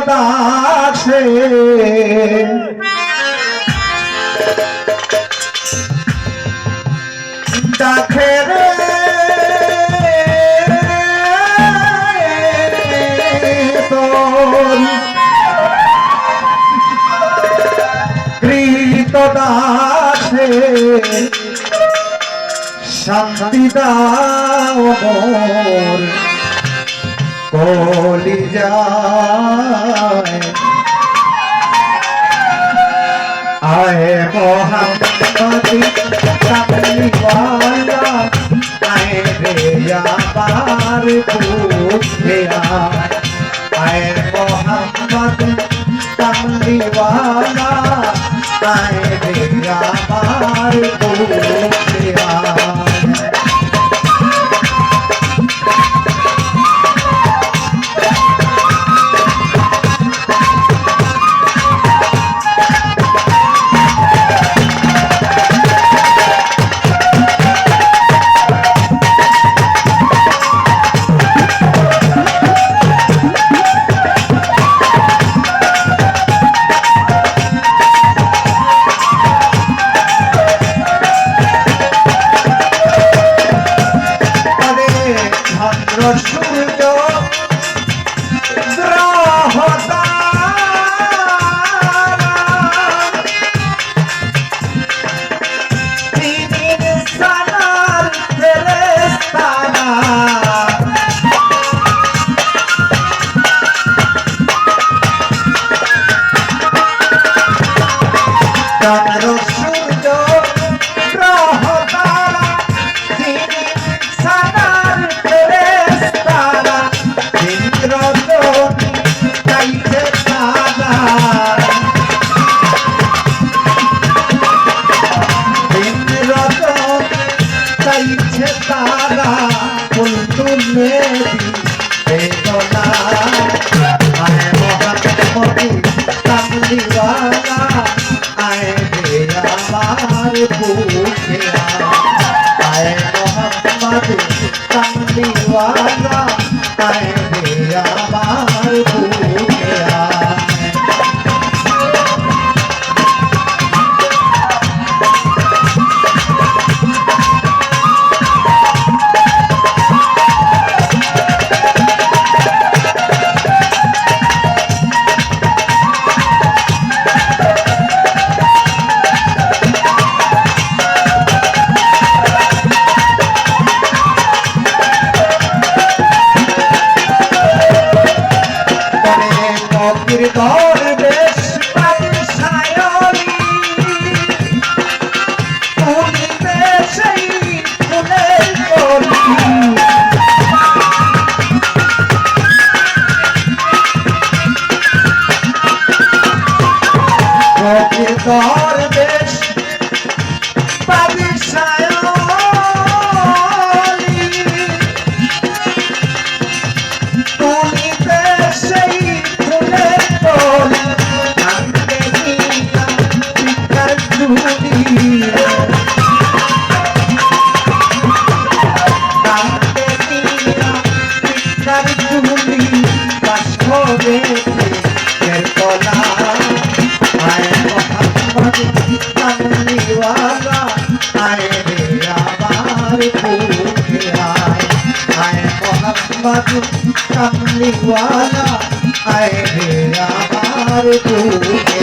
দাসে ডাকে রে কৃত দাসে শান্তি দাও মোর কলি যায় আয়ে মোহাম্মদি কামলিওয়ালা আয়ে রে আমার বুঝে আয়ে মোহাম্মদ কামলিওয়ালা আয়ে রে আমার বুঝে সূর্য গ্রহতারা তিন সানার ফেরেশতারা চন্দ্র সূর্য গ্রহতারা তিন সানার तारा कुलतुने बेदना आए मोहम्मदी कमलीवाला आए रे हमार पूछे आए मोहम्मदी कमलीवाला आए रे हमार पूछे দরবেশ পাইসায়লি তুমি বেশই ফুলের কলি ফকির দরবেশ পাইসায়লি তুমি বেশই कमलीवाला आए रे हमार पूछे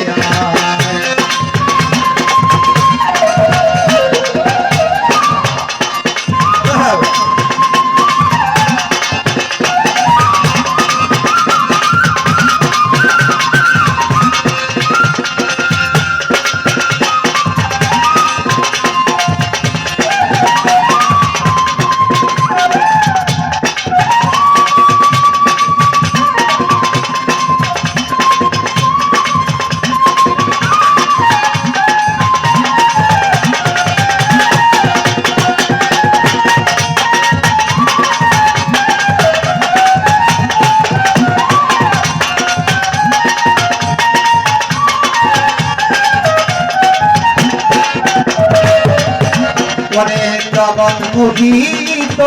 অনেক জগৎ মোহিত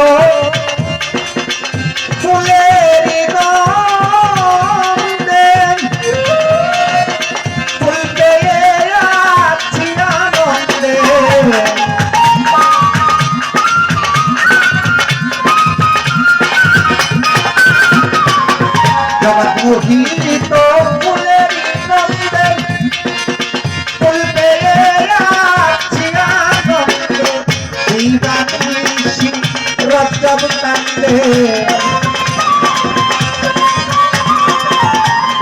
ফুলের গন্ধে মোহিত ফুলের নন্দে ফুল পেয়ে আছি আনন্দে দিবানিশি রজব কান্দে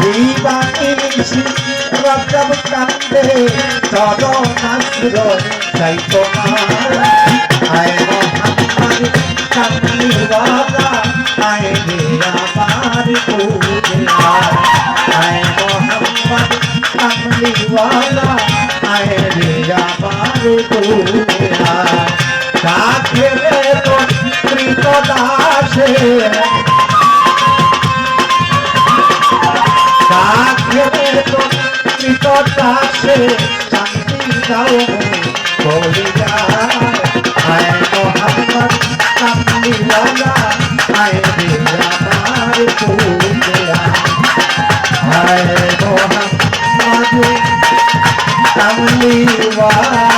দিবানিশি রজব কান্দে চরণ আশ্রয় চাই তোমার আয় মোহাম্মদ কামলিওয়ালা আয় রে আমার পূজা আয় মোহাম্মদ কামলিওয়ালা আয় রে আমার পূজা কাছে রে তো কৃত দাসে কাছে রে তো কৃত দাসে শান্তি দাও বলে যায় আয় মোহাম্মদ কামলিওয়ালা আয় রে আমার পূজা আয় মোহাম্মদ কামলিওয়ালা